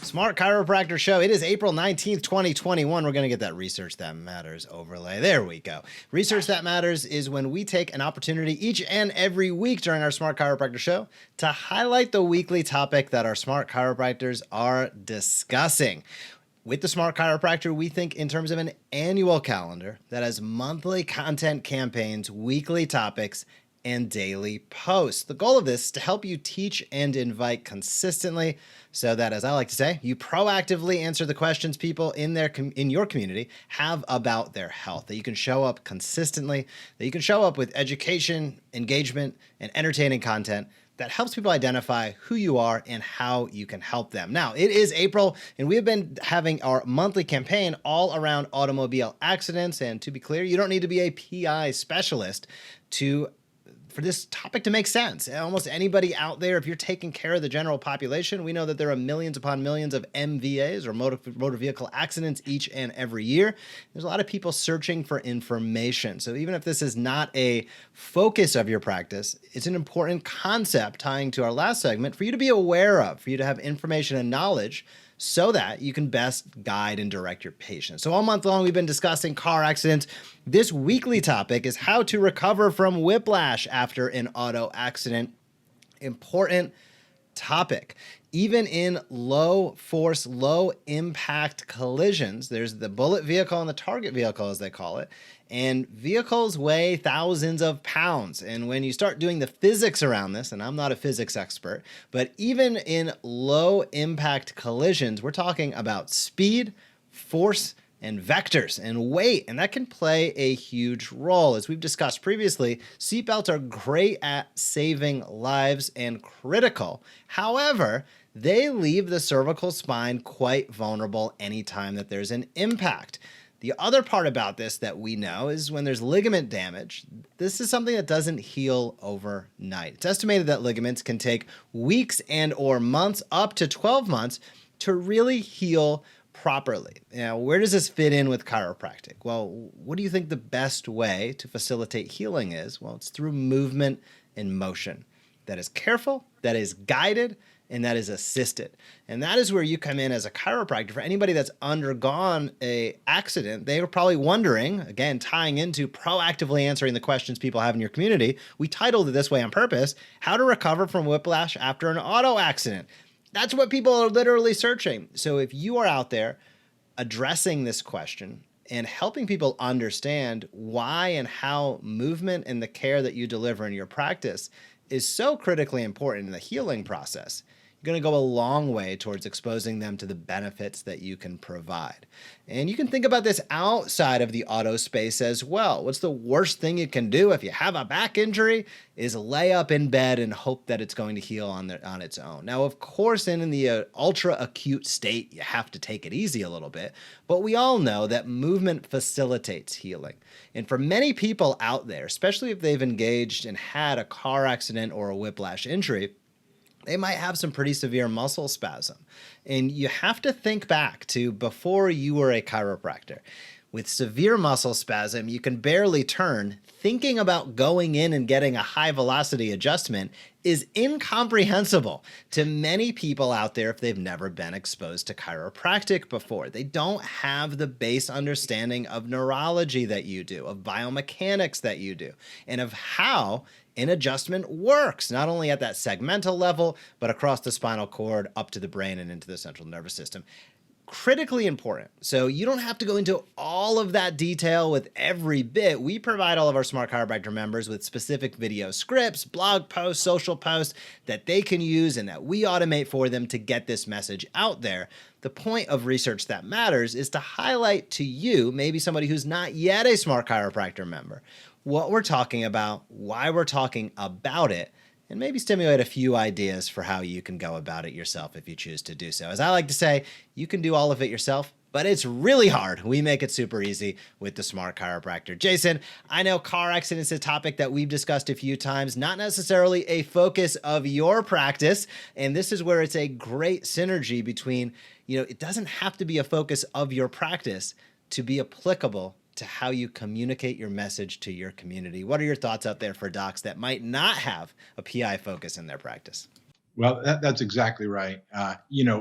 Smart Chiropractor Show. It is April 19th, 2021. We're going to get that Research That Matters overlay. There we go. Research That Matters is when we take an opportunity each and every week during our Smart Chiropractor Show to highlight the weekly topic that our Smart Chiropractors are discussing. With the Smart Chiropractor, we think in terms of an annual calendar that has monthly content campaigns, weekly topics, and daily posts. The goal of this is to help you teach and invite consistently so that, as I like to say, you proactively answer the questions people in your community have about their health, that you can show up consistently, that you can show up with education, engagement, and entertaining content that helps people identify who you are and how you can help them. Now, it is April, and we have been having our monthly campaign all around automobile accidents. And to be clear, you don't need to be a PI specialist for this topic to make sense. Almost anybody out there, if you're taking care of the general population, we know that there are millions upon millions of MVAs or motor vehicle accidents each and every year. There's a lot of people searching for information. So even if this is not a focus of your practice, it's an important concept tying to our last segment for you to be aware of, for you to have information and knowledge so that you can best guide and direct your patients. So all month long, we've been discussing car accidents. This weekly topic is how to recover from whiplash after an auto accident. Important topic. Even in low force, low impact collisions, there's the bullet vehicle and the target vehicle, as they call it. And vehicles weigh thousands of pounds. And when you start doing the physics around this, and I'm not a physics expert, but even in low impact collisions, we're talking about speed, force, and vectors and weight, and that can play a huge role. As we've discussed previously, seatbelts are great at saving lives and critical. However, they leave the cervical spine quite vulnerable anytime that there's an impact. The other part about this that we know is when there's ligament damage, this is something that doesn't heal overnight. It's estimated that ligaments can take weeks and or months, up to 12 months, to really heal properly. Now, where does this fit in with chiropractic? Well, what do you think the best way to facilitate healing is? Well, it's through movement and motion that is careful, that is guided, and that is assisted. And that is where you come in as a chiropractor. For anybody that's undergone an accident, they are probably wondering, again, tying into proactively answering the questions people have in your community. We titled it this way on purpose: How to Recover from Whiplash After an Auto Accident. That's what people are literally searching. So if you are out there addressing this question and helping people understand why and how movement and the care that you deliver in your practice is so critically important in the healing process, you're going to go a long way towards exposing them to the benefits that you can provide. And you can think about this outside of the auto space as well. What's the worst thing you can do if you have a back injury is lay up in bed and hope that it's going to heal on its own. Now, of course, in the ultra acute state, you have to take it easy a little bit, but we all know that movement facilitates healing. And for many people out there, especially if they've engaged and had a car accident or a whiplash injury, they might have some pretty severe muscle spasm. And you have to think back to before you were a chiropractor. With severe muscle spasm, you can barely turn. Thinking about going in and getting a high velocity adjustment is incomprehensible to many people out there if they've never been exposed to chiropractic before. They don't have the base understanding of neurology that you do, of biomechanics that you do, and of how an adjustment works, not only at that segmental level, but across the spinal cord, up to the brain, and into the central nervous system. Critically important. So you don't have to go into all of that detail with every bit. We provide all of our Smart Chiropractor members with specific video scripts, blog posts, social posts that they can use and that we automate for them to get this message out there. The point of Research That Matters is to highlight to you, maybe somebody who's not yet a Smart Chiropractor member, what we're talking about, why we're talking about it, and maybe stimulate a few ideas for how you can go about it yourself if you choose to do so. As I like to say, you can do all of it yourself, but it's really hard. We make it super easy with the Smart Chiropractor. Jason, I know car accidents is a topic that we've discussed a few times, not necessarily a focus of your practice, and this is where it's a great synergy between, it doesn't have to be a focus of your practice to be applicable to how you communicate your message to your community. What are your thoughts out there for docs that might not have a PI focus in their practice? Well, that's exactly right.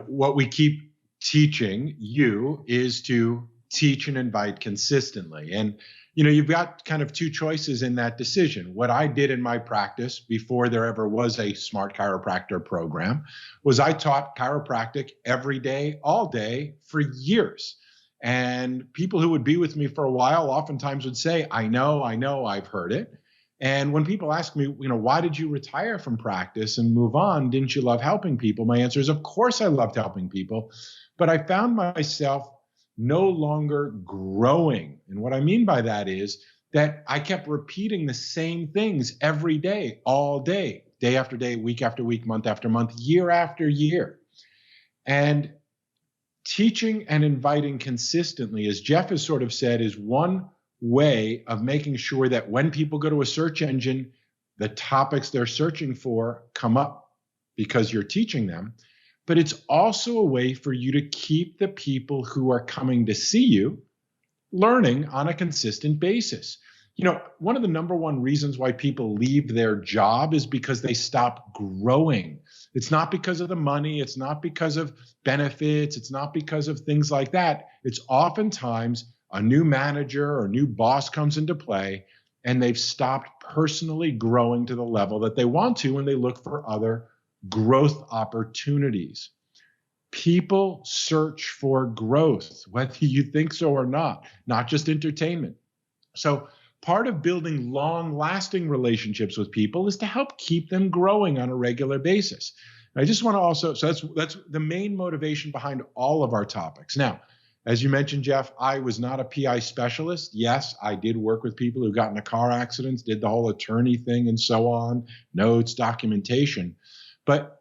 What we keep teaching you is to teach and invite consistently. And, you've got kind of two choices in that decision. What I did in my practice before there ever was a Smart Chiropractor program was I taught chiropractic every day, all day for years. And people who would be with me for a while oftentimes would say, I know, I've heard it. And when people ask me, why did you retire from practice and move on? Didn't you love helping people? My answer is, of course I loved helping people, but I found myself no longer growing. And what I mean by that is that I kept repeating the same things every day, all day, day after day, week after week, month after month, year after year. And teaching and inviting consistently, as Jeff has sort of said, is one way of making sure that when people go to a search engine, the topics they're searching for come up because you're teaching them. But it's also a way for you to keep the people who are coming to see you learning on a consistent basis. One of the number one reasons why people leave their job is because they stop growing. It's not because of the money. It's not because of benefits. It's not because of things like that. It's oftentimes a new manager or new boss comes into play and they've stopped personally growing to the level that they want to when they look for other growth opportunities. People search for growth, whether you think so or not just entertainment. So part of building long-lasting relationships with people is to help keep them growing on a regular basis. And I just want to also, so that's the main motivation behind all of our topics. Now, as you mentioned, Jeff, I was not a PI specialist. Yes, I did work with people who got into car accidents, did the whole attorney thing and so on, notes, documentation. But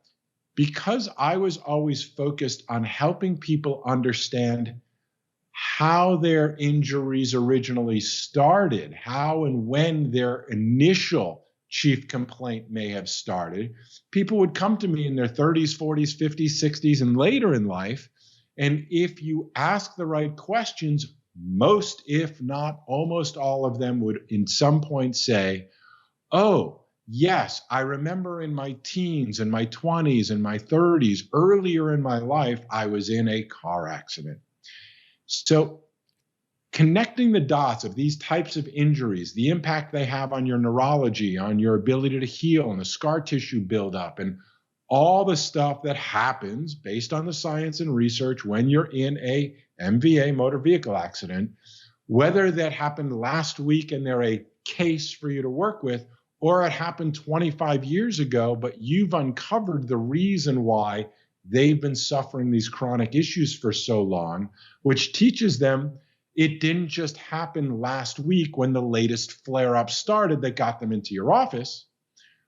because I was always focused on helping people understand how their injuries originally started, how and when their initial chief complaint may have started, people would come to me in their 30s, 40s, 50s, 60s, and later in life. And if you ask the right questions, most, if not almost all of them would in some point say, oh, yes, I remember in my teens and my 20s and my 30s, earlier in my life, I was in a car accident. So connecting the dots of these types of injuries, the impact they have on your neurology, on your ability to heal and the scar tissue buildup, and all the stuff that happens based on the science and research when you're in a MVA, motor vehicle accident, whether that happened last week and they're a case for you to work with, or it happened 25 years ago, but you've uncovered the reason why they've been suffering these chronic issues for so long, which teaches them it didn't just happen last week when the latest flare-up started that got them into your office,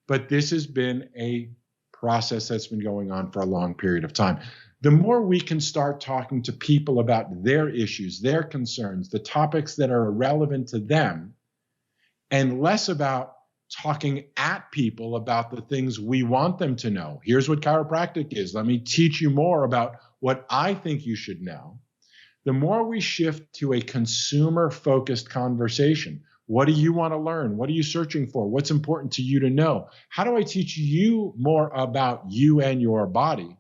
but this has been a process that's been going on for a long period of time. The more we can start talking to people about their issues, their concerns, the topics that are relevant to them, and less about talking at people about the things we want them to know. Here's what chiropractic is. Let me teach you more about what I think you should know. The more we shift to a consumer-focused conversation, what do you want to learn? What are you searching for? What's important to you to know? How do I teach you more about you and your body?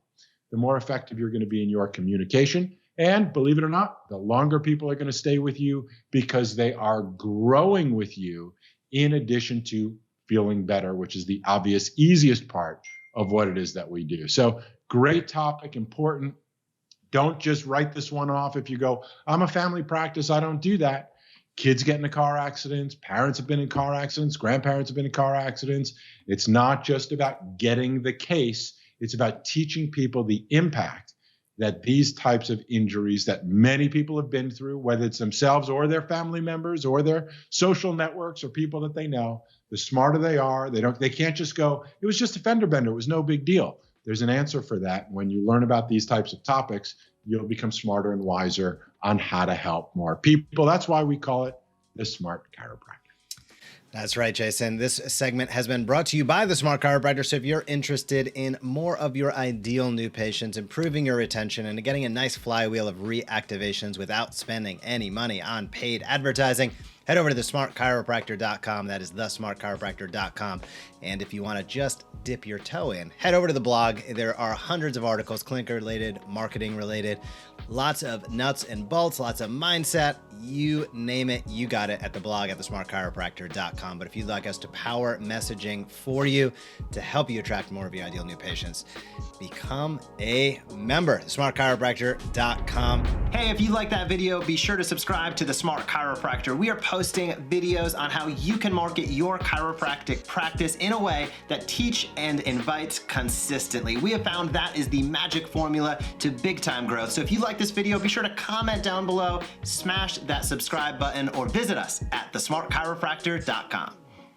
The more effective you're going to be in your communication. And believe it or not, the longer people are going to stay with you because they are growing with you in addition to feeling better, which is the obvious, easiest part of what it is that we do. So great topic, important. Don't just write this one off if you go, I'm a family practice, I don't do that. Kids get into car accidents, parents have been in car accidents, grandparents have been in car accidents. It's not just about getting the case, it's about teaching people the impact that these types of injuries that many people have been through, whether it's themselves or their family members or their social networks or people that they know, the smarter they are, they can't just go, it was just a fender bender, it was no big deal. There's an answer for that. When you learn about these types of topics, you'll become smarter and wiser on how to help more people. That's why we call it the Smart Chiropractor. That's right, Jason. This segment has been brought to you by the Smart Chiropractor. So if you're interested in more of your ideal new patients, improving your retention, and getting a nice flywheel of reactivations without spending any money on paid advertising, Head over to thesmartchiropractor.com. That is thesmartchiropractor.com. And if you want to just dip your toe in, head over to the blog. There are hundreds of articles, clinker related, marketing related, lots of nuts and bolts, lots of mindset. You name it, you got it at the blog at thesmartchiropractor.com. But if you'd like us to power messaging for you to help you attract more of your ideal new patients, become a member, smartchiropractor.com. Hey, if you like that video, be sure to subscribe to the Smart Chiropractor. We are posting videos on how you can market your chiropractic practice in a way that teach and invites consistently. We have found that is the magic formula to big time growth. So if you like this video, be sure to comment down below, smash that subscribe button, or visit us at thesmartchiropractor.com.